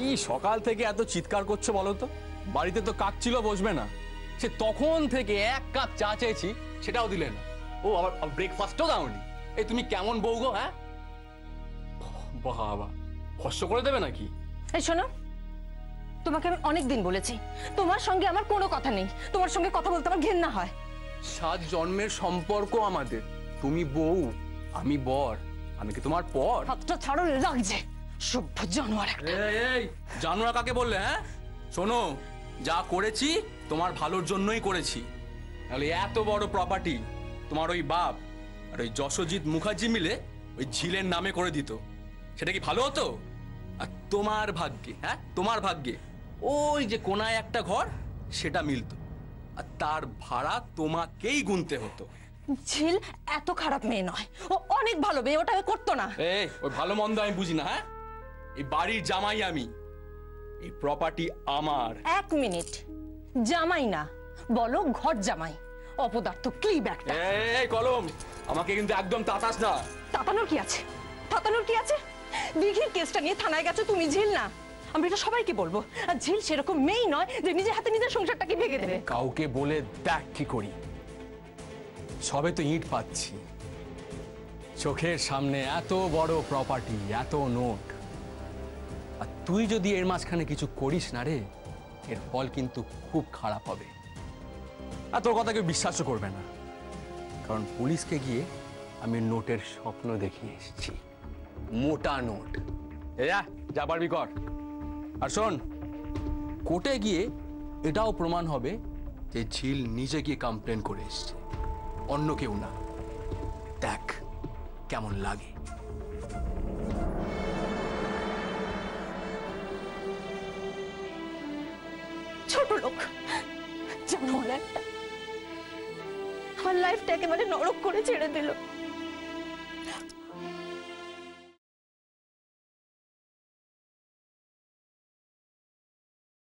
কি সকাল থেকে এত চিৎকার করছো বলো তো? বাড়িতে তো কাক ছিল, বসবে না? সে তখন থেকে এক কাপ চা চেয়েছি, সেটাও দিলে না। ও আবার ব্রেকফাস্টও দাওনি। এই তুমি কেমন বউ গো? হ্যাঁ বাবা, ভস্য করে দেবে নাকি? এই শোনো, তোমাকে আমি অনেক দিন বলেছি তোমার সঙ্গে আমার কোনো কথা নেই, তোমার সঙ্গে কথা বলতে আমার ঘেন্না হয়। 7 জন্মের সম্পর্ক আমাদের। তুমি বউ, আমি বর। আমি কি তোমার পর? হাতটা ছাড়ো, লাগছে। সভ্য জানোয়ার একটা। এই জানোয়ার কাকে বললে? হ্যাঁ শোনো, যা করেছি তোমার ভালোর জন্যই করেছি। তাহলে এত বড় প্রপার্টি তোমার ওই বাপ আর ওই যশোজিৎ মুখার্জি মিলে ওই ঝিলের নামে করে দিত, সেটা কি ভালো হতো? আর তোমার ভাগ্যে, হ্যাঁ তোমার ভাগ্যে ওই যে কোনায় একটা ঘর, সেটা মিলতো, আর তার ভাড়া তোমাকেই গুনতে হতো। ঝিল এত খারাপ মেয়ে নয়, ও অনেক ভালো মেয়ে, ওটা করতো না। এই ওই ভালো মন্দ আমি বুঝি না। হ্যাঁ এই বাড়ির জামাই আমি, এই প্রপার্টি আমার। 1 মিনিট, জামাই না বলো ঘর জামাই। অপদার্থ ক্লিপ একটা। এই কলম, আমাকে কিন্তু একদম তাতাস না। তাতানোর কি আছে? তাতানোর কি আছে? দিঘির কেসটা নিয়ে থানায় গেছো তুমি, ঝিল না। আমি এটা সবাইকে বলবো। আর ঝিল সেরকম মেয়েই নয় যে নিজের হাতে নিজের সংসারটাকে ভেঙে দেবে। কাউকে বলে দেখ কি করি। সবে তো ইট পাচ্ছি, চোখের সামনে এত বড় প্রপার্টি, এত নোট, আর তুই যদি এর মাঝখানে কিছু করিস না রে, এর ফল কিন্তু খুব খারাপ হবে। আর তোর কথা কেউ বিশ্বাসও করবে না, কারণ পুলিশকে গিয়ে আমি নোটের স্বপ্ন দেখিয়ে এসেছি। মোটা নোট। যা পারবি কর। আর শোন, কোর্টে গিয়ে এটাও প্রমাণ হবে যে ঝিল নিজে গিয়ে কমপ্লেন করে এসছে, অন্য কেউ না। দেখ কেমন লাগে। ছোট লোক, জানোয়ার একটা। আমার লাইফটা একেবারে নরক করে ছেড়ে দিল।